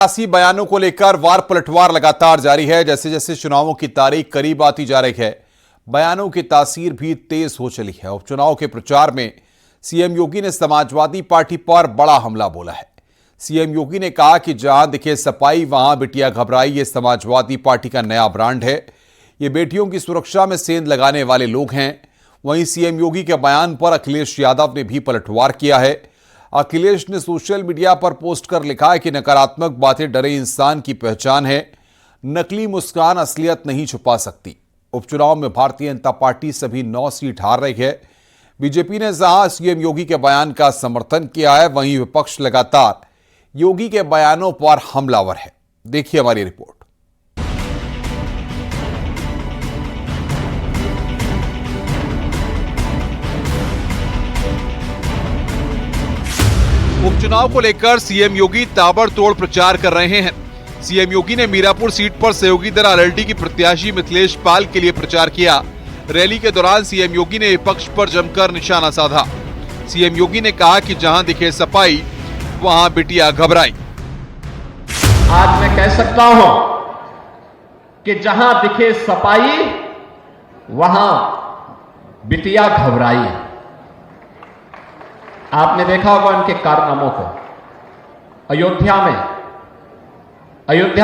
सियासी बयानों को लेकर वार पलटवार लगातार जारी है। जैसे जैसे चुनावों की तारीख करीब आती जा रही है, बयानों की तासीर भी तेज हो चली है। उपचुनाव के प्रचार में सीएम योगी ने समाजवादी पार्टी पर बड़ा हमला बोला है। सीएम योगी ने कहा कि जहां दिखे सपाई वहां बिटिया घबराई। ये समाजवादी पार्टी का नया ब्रांड है। ये बेटियों की सुरक्षा में सेंध लगाने वाले लोग हैं। वहीं सीएम योगी के बयान पर अखिलेश यादव ने भी पलटवार किया है। अखिलेश ने सोशल मीडिया पर पोस्ट कर लिखा है कि नकारात्मक बातें डरे इंसान की पहचान है। नकली मुस्कान असलियत नहीं छुपा सकती। उपचुनाव में भारतीय जनता पार्टी सभी 9 सीट हार रही है। बीजेपी ने जहां सीएम योगी के बयान का समर्थन किया है, वहीं विपक्ष लगातार योगी के बयानों पर हमलावर है। देखिए हमारी रिपोर्ट। उपचुनाव को लेकर सीएम योगी ताबड़तोड़ प्रचार कर रहे हैं। सीएम योगी ने मीरापुर सीट पर सहयोगी दल आरएलडी की प्रत्याशी मिथिलेश पाल के लिए प्रचार किया। रैली के दौरान सीएम योगी ने विपक्ष पर जमकर निशाना साधा। सीएम योगी ने कहा कि जहां दिखे सपाई वहां बिटिया घबराई। आज मैं कह सकता हूं कि जहां दिखे सपाई वहां बिटिया घबराई। आपने देखा होगा उनके कारनामों को। अयोध्या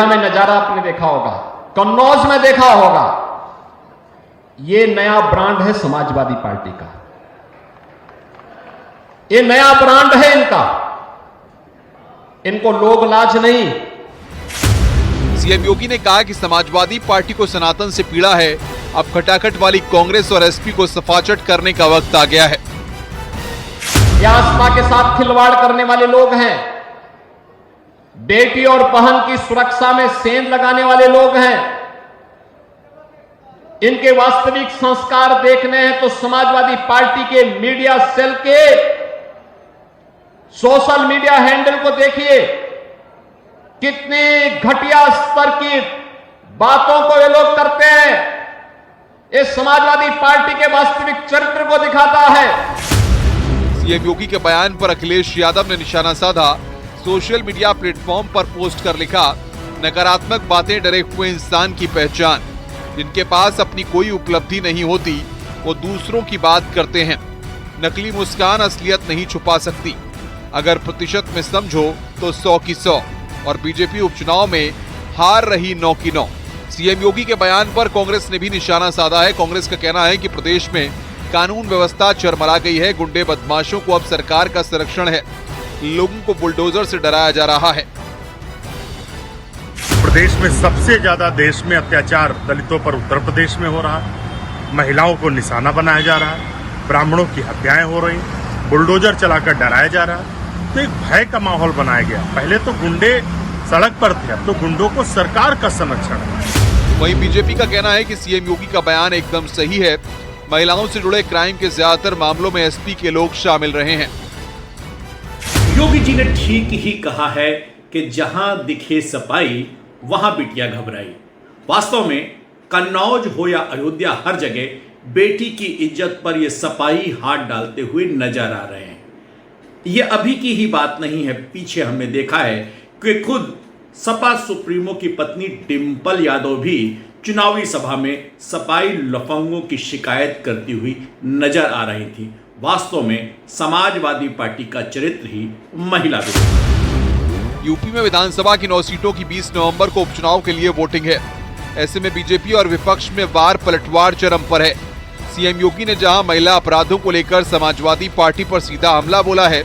में नजारा आपने देखा होगा, कन्नौज में देखा होगा। ये नया ब्रांड है समाजवादी पार्टी का, ये नया ब्रांड है इनका। इनको लोग लाज नहीं। सीएम योगी ने कहा कि समाजवादी पार्टी को सनातन से पीड़ा है। अब खटाखट वाली कांग्रेस और एसपी को सफाचट करने का वक्त आ गया है। आस्था के साथ खिलवाड़ करने वाले लोग हैं। बेटी और बहन की सुरक्षा में सेंध लगाने वाले लोग हैं। इनके वास्तविक संस्कार देखने हैं तो समाजवादी पार्टी के मीडिया सेल के सोशल मीडिया हैंडल को देखिए। कितनी घटिया स्तर की बातों को ये लोग करते हैं। ये समाजवादी पार्टी के वास्तविक चरित्र को दिखाता है। सीएम योगी के बयान पर अखिलेश यादव ने निशाना साधा। सोशल मीडिया प्लेटफॉर्म पर पोस्ट कर लिखा, नकारात्मक बातें डरे हुए इंसान की पहचान। जिनके पास अपनी कोई उपलब्धि नहीं होती वो दूसरों की बात करते हैं। नकली मुस्कान असलियत नहीं छुपा सकती। अगर प्रतिशत में समझो तो 100 की 100। और बीजेपी उपचुनाव में हार रही 9 की 9। सीएम योगी के बयान पर कांग्रेस ने भी निशाना साधा है। कांग्रेस का कहना है कि प्रदेश में कानून व्यवस्था चरमरा गई है। गुंडे बदमाशों को अब सरकार का संरक्षण है। लोगों को बुलडोजर से डराया जा रहा है। प्रदेश में सबसे ज्यादा देश में अत्याचार दलितों पर उत्तर प्रदेश में हो रहा है। महिलाओं को निशाना बनाया जा रहा है। ब्राह्मणों की हत्याएं हो रही, बुलडोजर चलाकर डराया जा रहा है। तो एक भय का माहौल बनाया गया। पहले तो गुंडे सड़क पर थे, अब तो गुंडों को सरकार का संरक्षण है। वहीं बीजेपी का कहना है कि सीएम योगी का बयान एकदम सही है। महिलाओं से जुड़े क्राइम के ज्यादातर मामलों में एसपी के लोग शामिल रहे हैं। योगी जी ने ठीक ही कहा है कि जहां दिखे सपाई वहां बिटिया घबराई। वास्तव में कन्नौज हो या अयोध्या, हर जगह बेटी की इज्जत पर ये सपाई हाथ डालते हुए नजर आ रहे हैं। ये अभी की ही बात नहीं है। पीछे हमने देखा है कि खुद सपा सुप्रीमो की पत्नी डिंपल यादव भी चुनावी सभा में सपाई लफंगों की शिकायत करती हुई नजर आ रही थी। वास्तव में समाजवादी पार्टी का चरित्र ही महिला विरोधी। यूपी में विधानसभा की 9 सीटों की 20 नवंबर को उपचुनाव के लिए वोटिंग है। ऐसे में बीजेपी और विपक्ष में वार पलटवार चरम पर है। सीएम योगी ने जहां महिला अपराधों को लेकर समाजवादी पार्टी पर सीधा हमला बोला है,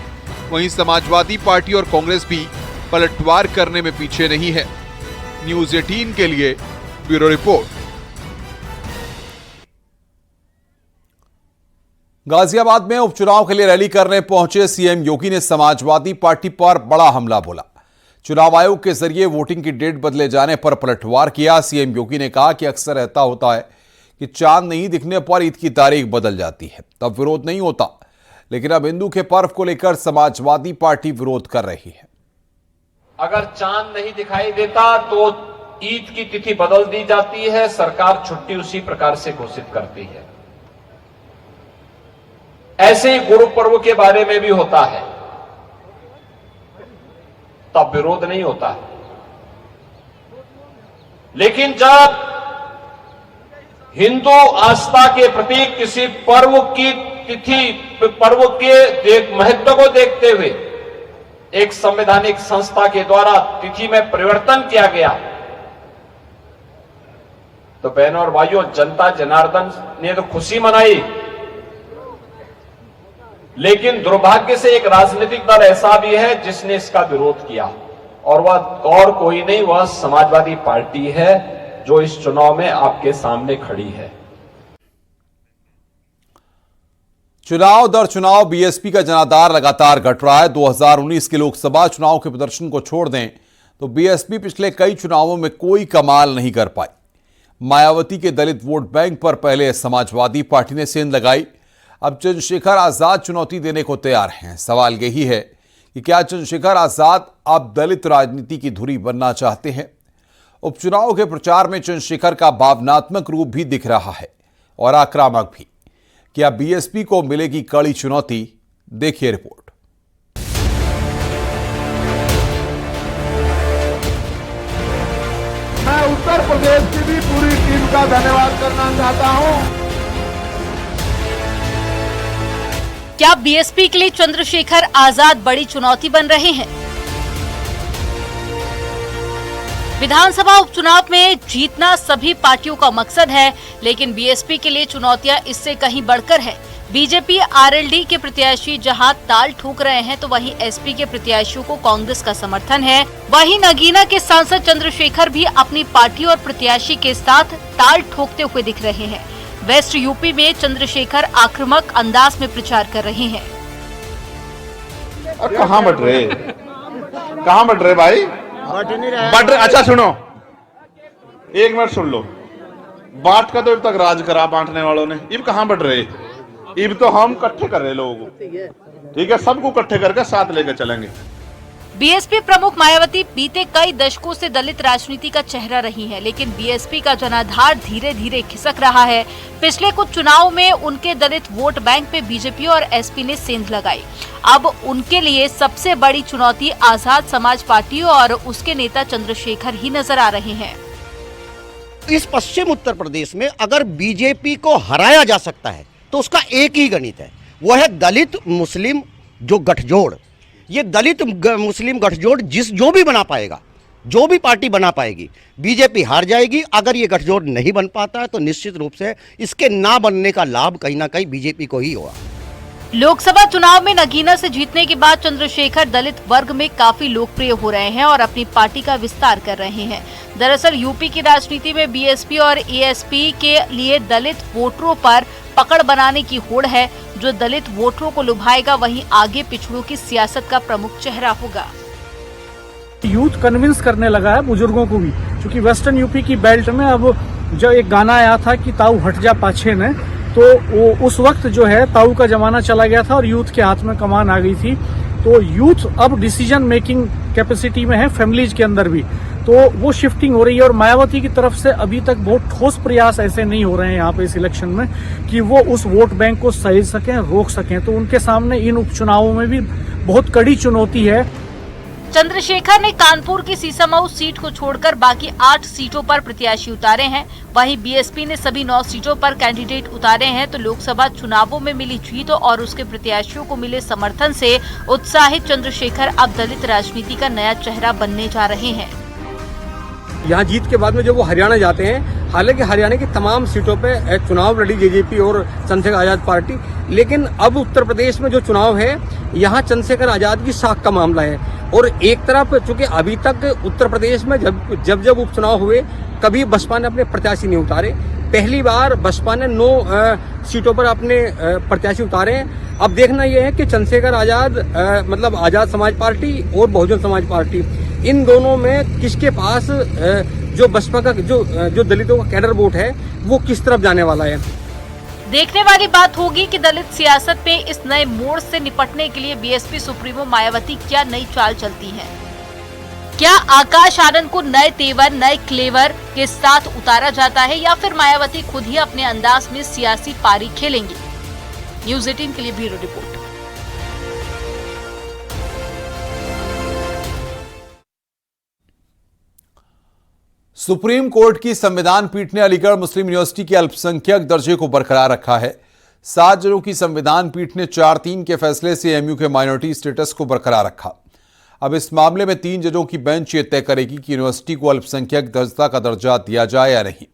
वहीं समाजवादी पार्टी और कांग्रेस भी पलटवार करने में पीछे नहीं है। न्यूज़ 18 के लिए ब्यूरो रिपोर्ट। गाजियाबाद में उपचुनाव के लिए रैली करने पहुंचे सीएम योगी ने समाजवादी पार्टी पर बड़ा हमला बोला। चुनाव आयोग के जरिए वोटिंग की डेट बदले जाने पर पलटवार किया। सीएम योगी ने कहा कि अक्सर ऐसा होता है कि चांद नहीं दिखने पर ईद की तारीख बदल जाती है, तब विरोध नहीं होता। लेकिन अब हिंदू के पर्व को लेकर समाजवादी पार्टी विरोध कर रही है। अगर चांद नहीं दिखाई देता तो ईद की तिथि बदल दी जाती है। सरकार छुट्टी उसी प्रकार से घोषित करती है। ऐसे ही गुरु पर्व के बारे में भी होता है, तब विरोध नहीं होता है। लेकिन जब हिंदू आस्था के प्रतीक किसी पर्व की तिथि, पर्व के महत्व को देखते हुए एक संवैधानिक संस्था के द्वारा तिथि में परिवर्तन किया गया, तो बहनों और भाइयों, जनता जनार्दन ने तो खुशी मनाई, लेकिन दुर्भाग्य से एक राजनीतिक दल ऐसा भी है जिसने इसका विरोध किया, और वह और कोई नहीं, वह समाजवादी पार्टी है जो इस चुनाव में आपके सामने खड़ी है। चुनाव दर चुनाव बीएसपी का जनाधार लगातार घट रहा है। 2019 के लोकसभा चुनाव के प्रदर्शन को छोड़ दें तो बीएसपी पिछले कई चुनावों में कोई कमाल नहीं कर पाई। मायावती के दलित वोट बैंक पर पहले समाजवादी पार्टी ने सेंध लगाई, अब चंद्रशेखर आजाद चुनौती देने को तैयार हैं। सवाल यही है कि क्या चंद्रशेखर आजाद अब दलित राजनीति की धुरी बनना चाहते हैं? उपचुनाव के प्रचार में चंद्रशेखर का भावनात्मक रूप भी दिख रहा है और आक्रामक भी। क्या बीएसपी को मिलेगी कड़ी चुनौती? देखिए रिपोर्ट। मैं उत्तर प्रदेश की भी पूरी टीम का धन्यवाद करना चाहता हूं। क्या बीएसपी के लिए चंद्रशेखर आजाद बड़ी चुनौती बन रहे हैं? विधानसभा उपचुनाव में जीतना सभी पार्टियों का मकसद है, लेकिन बीएसपी के लिए चुनौतियां इससे कहीं बढ़कर है। बीजेपी आरएलडी के प्रत्याशी जहां ताल ठोक रहे हैं, तो वहीं एसपी के प्रत्याशियों को कांग्रेस का समर्थन है। वहीं नगीना के सांसद चंद्रशेखर भी अपनी पार्टी और प्रत्याशी के साथ ताल ठोकते हुए दिख रहे हैं। वेस्ट यूपी में चंद्रशेखर आक्रामक अंदाज में प्रचार कर रहे हैं। और कहाँ बट रहे भाई? बट रहे। अच्छा सुनो, एक मिनट सुन लो। बांट का तो अब तक राज करा बांटने वालों ने, इब कहाँ बट रहे? इब तो हम इकट्ठे कर रहे लोगों को, ठीक है, सबको इकट्ठे करके साथ लेकर चलेंगे। बीएसपी प्रमुख मायावती बीते कई दशकों से दलित राजनीति का चेहरा रही हैं, लेकिन बीएसपी का जनाधार धीरे धीरे खिसक रहा है। पिछले कुछ चुनाव में उनके दलित वोट बैंक पे बीजेपी और एसपी ने सेंध लगाई। अब उनके लिए सबसे बड़ी चुनौती आजाद समाज पार्टी और उसके नेता चंद्रशेखर ही नजर आ रहे हैं। इस पश्चिम उत्तर प्रदेश में अगर बीजेपी को हराया जा सकता है तो उसका एक ही गणित है, वो है दलित मुस्लिम जो गठजोड़। ये दलित मुस्लिम गठजोड़ जो भी बना पाएगा, जो भी पार्टी बना पाएगी, बीजेपी हार जाएगी। अगर ये गठजोड़ नहीं बन पाता है तो निश्चित रूप से इसके ना बनने का लाभ कहीं ना कहीं बीजेपी को ही होगा। लोकसभा चुनाव में नगीना से जीतने के बाद चंद्रशेखर दलित वर्ग में काफी लोकप्रिय हो रहे हैं और अपनी पार्टी का विस्तार कर रहे हैं। दरअसल यूपी की राजनीति में बीएसपी और एएसपी के लिए दलित वोटरों पर पकड़ बनाने की होड़ है। जो दलित वोटरों को लुभाएगा वहीं आगे पिछड़ों की सियासत का प्रमुख चेहरा होगा। यूथ कन्विंस करने लगा है बुजुर्गों को भी, क्योंकि वेस्टर्न यूपी की बेल्ट में अब जो एक गाना आया था कि ताऊ हट जा पाछे ने, तो वो उस वक्त जो है ताऊ का जमाना चला गया था और यूथ के हाथ में कमान आ गई थी। तो यूथ अब डिसीजन मेकिंग कैपेसिटी में है, फैमिलीज के अंदर भी, तो वो शिफ्टिंग हो रही है। और मायावती की तरफ से अभी तक बहुत ठोस प्रयास ऐसे नहीं हो रहे हैं यहाँ पे इस इलेक्शन में कि वो उस वोट बैंक को सहेज सकें, रोक सकें। तो उनके सामने इन उपचुनावों में भी बहुत कड़ी चुनौती है। चंद्रशेखर ने कानपुर की सीसामऊ सीट को छोड़कर बाकी 8 सीटों पर प्रत्याशी उतारे हैं। वहीं बीएसपी ने सभी 9 सीटों पर कैंडिडेट उतारे हैं। तो लोकसभा चुनावों में मिली जीत और उसके प्रत्याशियों को मिले समर्थन से उत्साहित चंद्रशेखर अब दलित राजनीति का नया चेहरा बनने जा रहे हैं। यहाँ जीत के बाद में जब वो हरियाणा जाते हैं, हालांकि हरियाणा की तमाम सीटों पे चुनाव लड़ी जेजेपी और चंद्रशेखर आजाद पार्टी, लेकिन अब उत्तर प्रदेश में जो चुनाव है यहाँ चंद्रशेखर आजाद की साख का मामला है। और एक तरफ चूंकि अभी तक उत्तर प्रदेश में जब उपचुनाव हुए कभी बसपा ने अपने प्रत्याशी नहीं उतारे। पहली बार बसपा ने 9 सीटों पर अपने प्रत्याशी उतारे हैं। अब देखना यह है कि चंद्रशेखर आजाद मतलब आजाद समाज पार्टी और बहुजन समाज पार्टी, इन दोनों में किसके पास जो बसपा का जो दलितों का कैडर वोट है वो किस तरफ जाने वाला है। देखने वाली बात होगी कि दलित सियासत में इस नए मोड़ से निपटने के लिए बीएसपी सुप्रीमो मायावती क्या नई चाल चलती है। क्या आकाश आनंद को नए तेवर, नए क्लेवर के साथ उतारा जाता है या फिर मायावती खुद ही अपने अंदाज में सियासी पारी खेलेंगी। न्यूज़ 18 के लिए ब्यूरो रिपोर्ट। सुप्रीम कोर्ट की संविधान पीठ ने अलीगढ़ मुस्लिम यूनिवर्सिटी के अल्पसंख्यक दर्जे को बरकरार रखा है। 7 जजों की संविधान पीठ ने 4-3 के फैसले से एएमयू के माइनॉरिटी स्टेटस को बरकरार रखा। अब इस मामले में 3 जजों की बेंच ये तय करेगी कि यूनिवर्सिटी को अल्पसंख्यक दर्जा का दर्जा दिया जाए या नहीं।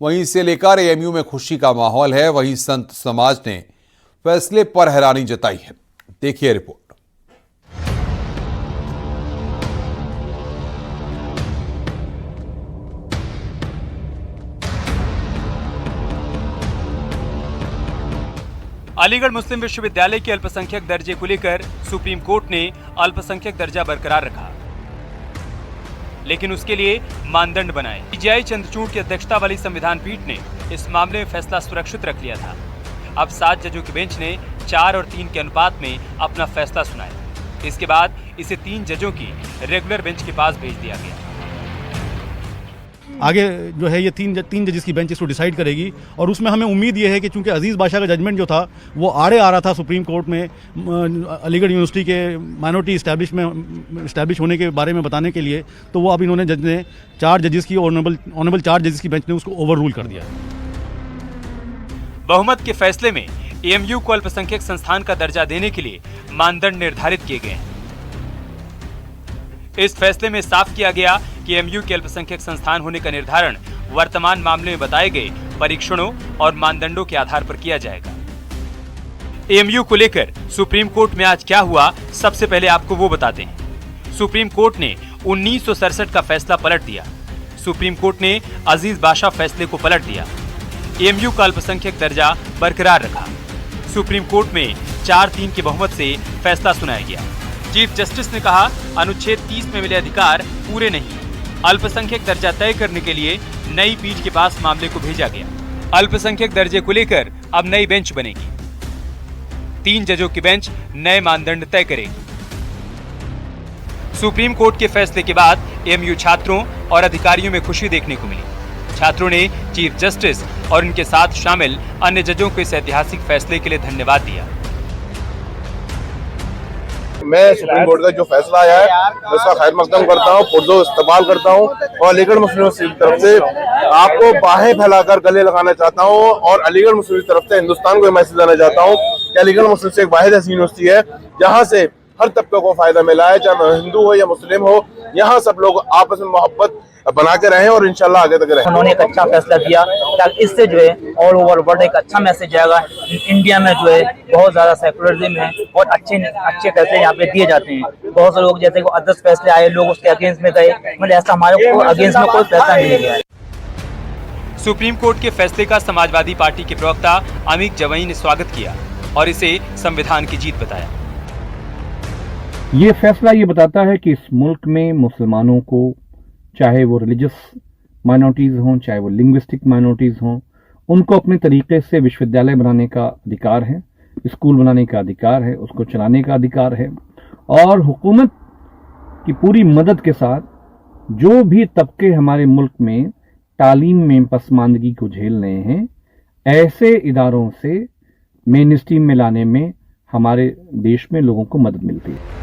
वहीं इसे लेकर एएमयू में खुशी का माहौल है। वहीं संत समाज ने फैसले पर हैरानी जताई है। देखिए रिपोर्ट। अलीगढ़ मुस्लिम विश्वविद्यालय के अल्पसंख्यक दर्जे को लेकर सुप्रीम कोर्ट ने अल्पसंख्यक दर्जा बरकरार रखा, लेकिन उसके लिए मानदंड बनाए। पीजीआई चंद्रचूड़ की अध्यक्षता वाली संविधान पीठ ने इस मामले में फैसला सुरक्षित रख लिया था। अब 7 जजों की बेंच ने 4 और 3 के अनुपात में अपना फैसला सुनाया। इसके बाद इसे 3 जजों की रेगुलर बेंच के पास भेज दिया गया। आगे जो है ये तीन जजेस की बेंच इसको डिसाइड करेगी और उसमें हमें उम्मीद ये है कि चूंकि अजीज़ बादशाह का जजमेंट जो था वो आड़े आ रहा था सुप्रीम कोर्ट में अलीगढ़ यूनिवर्सिटी के माइनॉरिटी इस्टेब्लिश होने के बारे में बताने के लिए, तो वो अब इन्होंने जज ने 4 जजेस की ऑनरेबल 4 जजेस की बेंच ने उसको ओवर रूल कर दिया। बहुमत के फैसले में एएमयू को अल्पसंख्यक संस्थान का दर्जा देने के लिए मानदंड निर्धारित किए गए हैं। इस फैसले में साफ किया गया कि एएमयू के अल्पसंख्यक संस्थान होने का निर्धारण वर्तमान मामले में बताए गए परीक्षणों और मानदंडों के आधार पर किया जाएगा। एएमयू को लेकर सुप्रीम कोर्ट में आज क्या हुआ, सबसे पहले आपको वो बताते हैं। सुप्रीम कोर्ट ने 1967 का फैसला पलट दिया। सुप्रीम कोर्ट ने अजीज बादशाह फैसले को पलट दिया। एएमयू का अल्पसंख्यक दर्जा बरकरार रखा। सुप्रीम कोर्ट में 4-3 की बहुमत से फैसला सुनाया गया। चीफ जस्टिस ने कहा, अनुच्छेद 30 में मिले अधिकार पूरे नहीं। अल्पसंख्यक दर्जा तय करने के लिए नई पीठ के पास मामले को भेजा गया। अल्पसंख्यक दर्जे को लेकर अब नई बेंच बनेगी। 3 जजों की बेंच नए मानदंड तय करेगी। सुप्रीम कोर्ट के फैसले के बाद एएमयू छात्रों और अधिकारियों में खुशी देखने को मिली। छात्रों ने चीफ जस्टिस और उनके साथ शामिल अन्य जजों को इस ऐतिहासिक फैसले के लिए धन्यवाद दिया। मैं सुप्रीम कोर्ट का जो फैसला आया है उसका खैर मकदम करता हूँ, पुरजोर इस्तेमाल करता हूँ और अलीगढ़ मुस्लिम यूनिवर्सिटी की तरफ से आपको बाहें फैलाकर गले लगाना चाहता हूँ और अलीगढ़ मुस्लिम की तरफ से हिंदुस्तान को मैसेज देना चाहता हूँ कि अलीगढ़ मुस्लिम से एक वाहिद ऐसी यूनिवर्सिटी है जहाँ से हर तबके को फायदा मिला है, चाहे हिंदू हो या मुस्लिम हो। यहाँ सब लोग आपस में मोहब्बत बना के रहें और इंशाल्लाह आगे तक रहें। उन्होंने एक अच्छा फैसला किया ताकि इससे जो है ऑल ओवर वर्ल्ड एक अच्छा मैसेज जाएगा। इंडिया में जो है बहुत ज्यादा सेकुलरिज्म है और अच्छे फैसले यहाँ पे दिए जाते हैं। बहुत से लोग जैसे को अदर्स फैसले आए, लोग उसके अगेंस्ट में गए, मतलब ऐसा हमारे अगेंस्ट में कोई फैसला नहीं गया है। सुप्रीम कोर्ट के फैसले का समाजवादी पार्टी के प्रवक्ता अमीक जवई ने स्वागत किया और इसे संविधान की जीत बताया। ये फैसला ये बताता है कि इस मुल्क में मुसलमानों को, चाहे वो रिलीजियस माइनॉरिटीज हों, चाहे वो लिंग्विस्टिक माइनॉरिटीज हों, उनको अपने तरीके से विश्वविद्यालय बनाने का अधिकार है, स्कूल बनाने का अधिकार है, उसको चलाने का अधिकार है। और हुकूमत की पूरी मदद के साथ जो भी तबके हमारे मुल्क में तालीम में पसमानदगी को झेल रहे हैं, ऐसे इदारों से मेन स्ट्रीम में लाने में हमारे देश में लोगों को मदद मिलती है।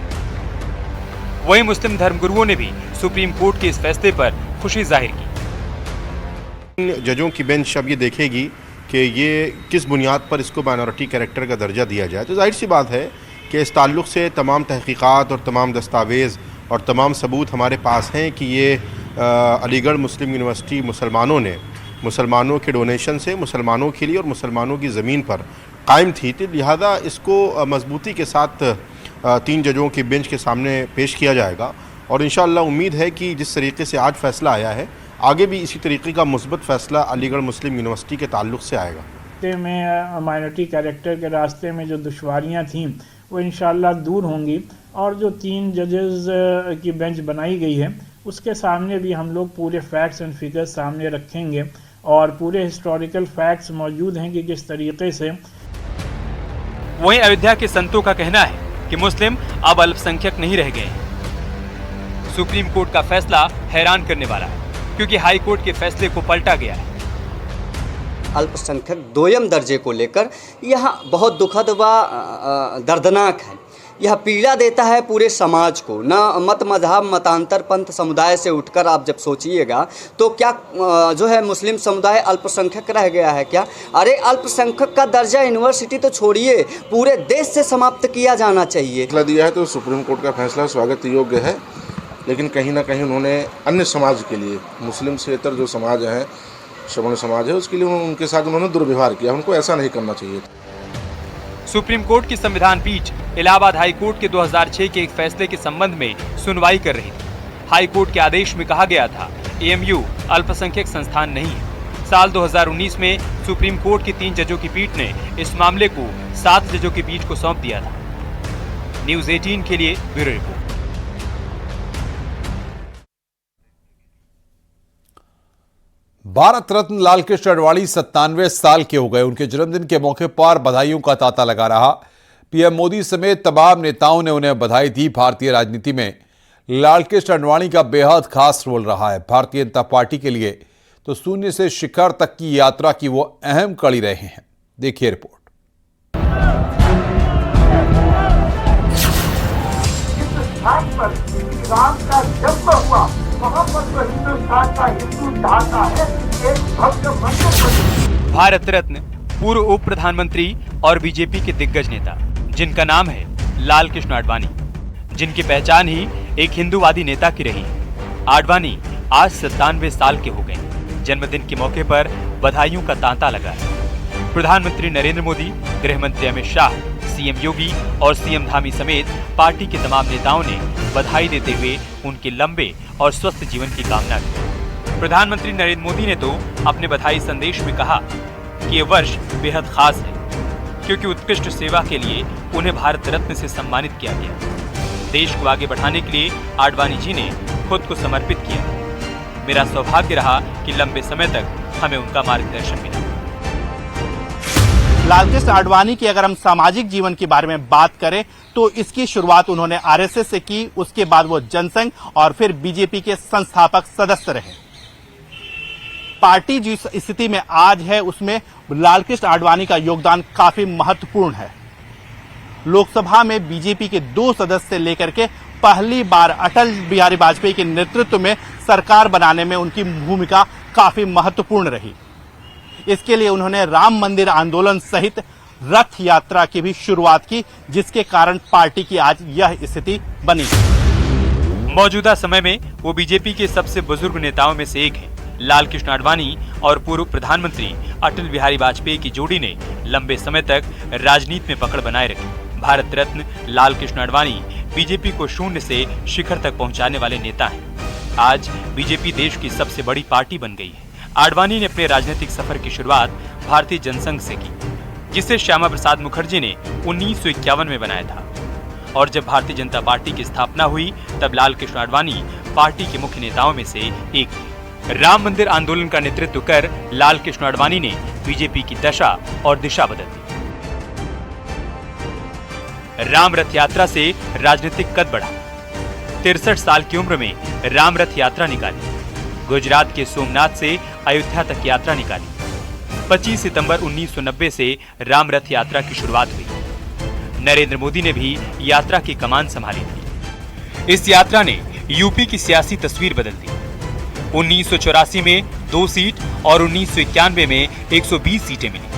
वहीं मुस्लिम धर्मगुरुओं ने भी सुप्रीम कोर्ट के इस फैसले पर खुशी जाहिर की। जजों की बेंच अब ये देखेगी कि ये किस बुनियाद पर इसको माइनॉरिटी कैरेक्टर का दर्जा दिया जाए। तो जाहिर सी बात है कि इस ताल्लुक़ से तमाम तहकीकात और तमाम दस्तावेज़ और तमाम सबूत हमारे पास हैं कि ये अलीगढ़ मुस्लिम यूनिवर्सिटी मुसलमानों के डोनेशन से मुसलमानों के लिए और मुसलमानों की ज़मीन पर कायम थी। तो लिहाजा इसको मजबूती के साथ 3 जजों की बेंच के सामने पेश किया जाएगा और इंशाअल्लाह उम्मीद है कि जिस तरीके से आज फैसला आया है, आगे भी इसी तरीके का मुस्बत फैसला अलीगढ़ मुस्लिम यूनिवर्सिटी के ताल्लुक़ से आएगा। में माइनॉरिटी कैरेक्टर के रास्ते में जो दुश्वारियां थीं वो इंशाअल्लाह दूर होंगी और जो 3 जजेस की बेंच बनाई गई है उसके सामने भी हम लोग पूरे फैक्ट्स एंड फिगर्स सामने रखेंगे और पूरे हिस्टोरिकल फैक्ट्स मौजूद हैं कि किस तरीके से। वहीं अयोध्या के संतों का कहना है कि मुस्लिम अब अल्पसंख्यक नहीं रह गए हैं। सुप्रीम कोर्ट का फैसला हैरान करने वाला है क्योंकि हाई कोर्ट के फैसले को पलटा गया है। अल्पसंख्यक दोयम दर्जे को लेकर यह बहुत दुखद व दर्दनाक है। यह पीड़ा देता है पूरे समाज को। न मत मजहब मतांतर पंथ समुदाय से उठकर आप जब सोचिएगा तो क्या जो है मुस्लिम समुदाय अल्पसंख्यक रह गया है क्या? अरे अल्पसंख्यक का दर्जा यूनिवर्सिटी तो छोड़िए, पूरे देश से समाप्त किया जाना चाहिए। फैसला दिया है तो सुप्रीम कोर्ट का फैसला स्वागत योग्य है, लेकिन कहीं ना कहीं उन्होंने अन्य समाज के लिए, मुस्लिम से इतर जो समाज है, श्रमण समाज है, उसके लिए उनके साथ उन्होंने दुर्व्यवहार किया। उनको ऐसा नहीं करना चाहिए। सुप्रीम कोर्ट की संविधान पीठ इलाहाबाद हाई कोर्ट के 2006 के एक फैसले के संबंध में सुनवाई कर रही थी। हाई कोर्ट के आदेश में कहा गया था एएमयू अल्पसंख्यक संस्थान नहीं है। साल 2019 में सुप्रीम कोर्ट की 3 जजों की पीठ ने इस मामले को 7 जजों की पीठ को सौंप दिया था। न्यूज़ 18 के लिए ब्यूरो रिपोर्ट। भारत रत्न लालकृष्ण आडवाणी 97 साल के हो गए। उनके जन्मदिन के मौके पर बधाइयों का तांता लगा रहा। पीएम मोदी समेत तमाम नेताओं ने उन्हें बधाई दी। भारतीय राजनीति में लालकृष्ण आडवाणी का बेहद खास रोल रहा है। भारतीय जनता पार्टी के लिए तो शून्य से शिखर तक की यात्रा की वो अहम कड़ी रहे हैं। देखिए रिपोर्ट। भारत रत्न पूर्व उप प्रधानमंत्री और बीजेपी के दिग्गज नेता जिनका नाम है लालकृष्ण आडवाणी, जिनकी पहचान ही एक हिंदूवादी नेता की रही है। आडवाणी आज 97 साल के हो गए। जन्मदिन के मौके पर बधाइयों का तांता लगा है। प्रधानमंत्री नरेंद्र मोदी, गृह मंत्री अमित शाह, सीएम योगी और सीएम धामी समेत पार्टी के तमाम नेताओं ने बधाई देते हुए उनके लंबे और स्वस्थ जीवन की कामना की। प्रधानमंत्री नरेंद्र मोदी ने तो अपने बधाई संदेश में कहा कि ये वर्ष बेहद खास है क्योंकि उत्कृष्ट सेवा के लिए उन्हें भारत रत्न से सम्मानित किया गया। देश को आगे बढ़ाने के लिए आडवाणी जी ने खुद को समर्पित किया। मेरा सौभाग्य रहा कि लंबे समय तक हमें उनका मार्गदर्शन मिला। लालकृष्ण आडवाणी की अगर हम सामाजिक जीवन के बारे में बात करें तो इसकी शुरुआत उन्होंने आरएसएस से की। उसके बाद वो जनसंघ और फिर बीजेपी के संस्थापक सदस्य रहे। पार्टी जिस स्थिति में आज है उसमें लालकृष्ण आडवाणी का योगदान काफी महत्वपूर्ण है। लोकसभा में बीजेपी के 2 सदस्य लेकर के पहली बार अटल बिहारी वाजपेयी के नेतृत्व में सरकार बनाने में उनकी भूमिका काफी महत्वपूर्ण रही। इसके लिए उन्होंने राम मंदिर आंदोलन सहित रथ यात्रा की भी शुरुआत की, जिसके कारण पार्टी की आज यह स्थिति बनी। मौजूदा समय में वो बीजेपी के सबसे बुजुर्ग नेताओं में से एक हैं। लालकृष्ण आडवाणी और पूर्व प्रधानमंत्री अटल बिहारी वाजपेयी की जोड़ी ने लंबे समय तक राजनीति में पकड़ बनाए रखी। भारत रत्न लालकृष्ण आडवाणी बीजेपी को शून्य से शिखर तक पहुंचाने वाले नेता हैं। आज बीजेपी देश की सबसे बड़ी पार्टी बन गई है। आडवाणी ने अपने राजनीतिक सफर की शुरुआत भारतीय जनसंघ से की, जिसे श्यामा प्रसाद मुखर्जी ने 1951 में बनाया था। और जब भारतीय जनता पार्टी की स्थापना हुई तब लालकृष्ण आडवाणी पार्टी के मुख्य नेताओं में से एक थे। राम मंदिर आंदोलन का नेतृत्व कर लालकृष्ण आडवाणी ने बीजेपी की दशा और दिशा बदल दी। राम रथ यात्रा से राजनीतिक कद बढ़ा। 63 साल की उम्र में राम रथ यात्रा निकाली। गुजरात के सोमनाथ से अयोध्या तक यात्रा निकाली। 25 सितंबर 1990 से राम रथ यात्रा की शुरुआत हुई। नरेंद्र मोदी ने भी यात्रा की कमान संभाली थी। इस यात्रा ने यूपी की सियासी तस्वीर बदल दी। 1984 में 2 सीट और 1991 में 120 सीटें मिली।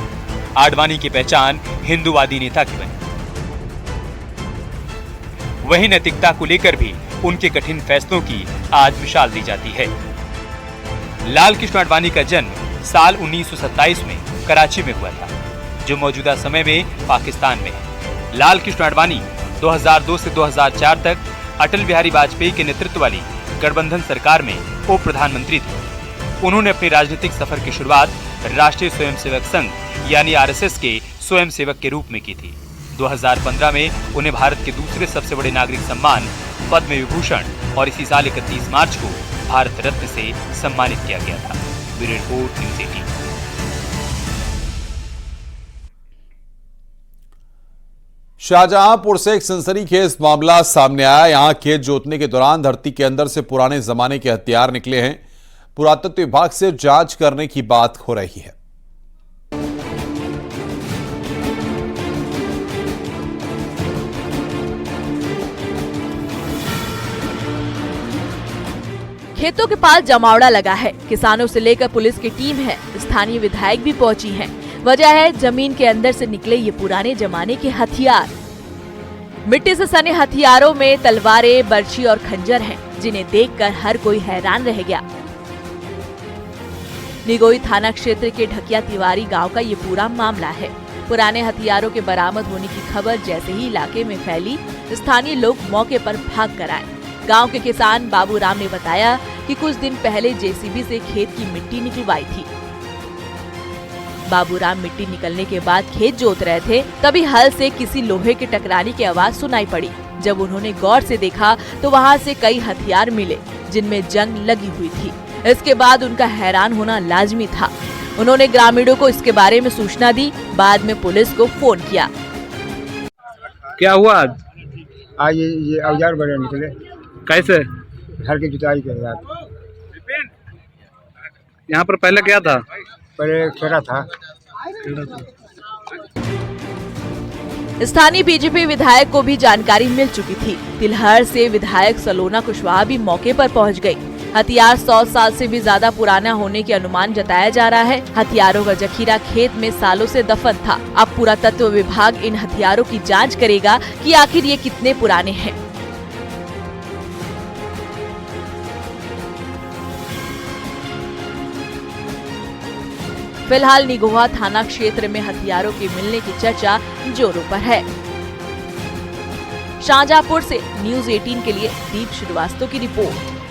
आडवाणी की पहचान हिंदूवादी नेता की बनी। वहीं नैतिकता को लेकर भी उनके कठिन फैसलों की आज मिसाल दी जाती है। लालकृष्ण आडवाणी का जन्म साल 1927 में कराची में हुआ था, जो मौजूदा समय में पाकिस्तान में है। लालकृष्ण आडवाणी 2002 से 2004 तक अटल बिहारी वाजपेयी के नेतृत्व वाली गठबंधन सरकार में उप प्रधानमंत्री थे। उन्होंने अपने राजनीतिक सफर की शुरुआत राष्ट्रीय स्वयंसेवक संघ यानी आरएसएस के स्वयंसेवक के रूप में की थी। 2015 में उन्हें भारत के दूसरे सबसे बड़े नागरिक सम्मान पद्म विभूषण और इसी साल 31 मार्च को भारत रत्न से सम्मानित किया गया था। Bureau report news 18। शाहजहांपुर से एक सनसनीखेज मामला सामने आया। यहां खेत जोतने के दौरान धरती के अंदर से पुराने जमाने के हथियार निकले हैं। पुरातत्व विभाग से जांच करने की बात हो रही है। खेतों के पास जमावड़ा लगा है, किसानों से लेकर पुलिस की टीम है, स्थानीय विधायक भी पहुंची हैं। वजह है जमीन के अंदर से निकले ये पुराने जमाने के हथियार। मिट्टी से सने हथियारों में तलवारें, बर्छी और खंजर हैं, जिन्हें देखकर हर कोई हैरान रह गया। निगोई थाना क्षेत्र के ढकिया तिवारी गांव का ये पूरा मामला है। पुराने हथियारों के बरामद होने की खबर जैसे ही इलाके में फैली, स्थानीय लोग मौके पर भाग कर आए। गांव के किसान बाबूराम ने बताया कि कुछ दिन पहले जेसीबी से खेत की मिट्टी निकलवाई थी। बाबूराम मिट्टी निकलने के बाद खेत जोत रहे थे, तभी हल से किसी लोहे के टकराने की आवाज सुनाई पड़ी। जब उन्होंने गौर से देखा तो वहां से कई हथियार मिले, जिनमें जंग लगी हुई थी। इसके बाद उनका हैरान होना लाजमी था। उन्होंने ग्रामीणों को इसके बारे में सूचना दी, बाद में पुलिस को फोन किया। क्या हुआ आज? आज ये औजार बड़े निकले। कैसे? हर की जुताई के बाद। यहाँ पर पहले क्या था? पहले खेरा था। स्थानीय बीजेपी विधायक को भी जानकारी मिल चुकी थी। तिलहर से विधायक सलोना कुशवाहा भी मौके पर पहुंच गई। हथियार 100 साल से भी ज्यादा पुराना होने के अनुमान जताया जा रहा है। हथियारों का जखीरा खेत में सालों से दफन था। अब पुरातत्व विभाग इन हथियारों की जांच करेगा कि आखिर ये कितने पुराने हैं। फिलहाल निगोहा थाना क्षेत्र में हथियारों के मिलने की चर्चा जोरों पर है। शाहजहांपुर से न्यूज़ 18 के लिए दीप श्रीवास्तव की रिपोर्ट।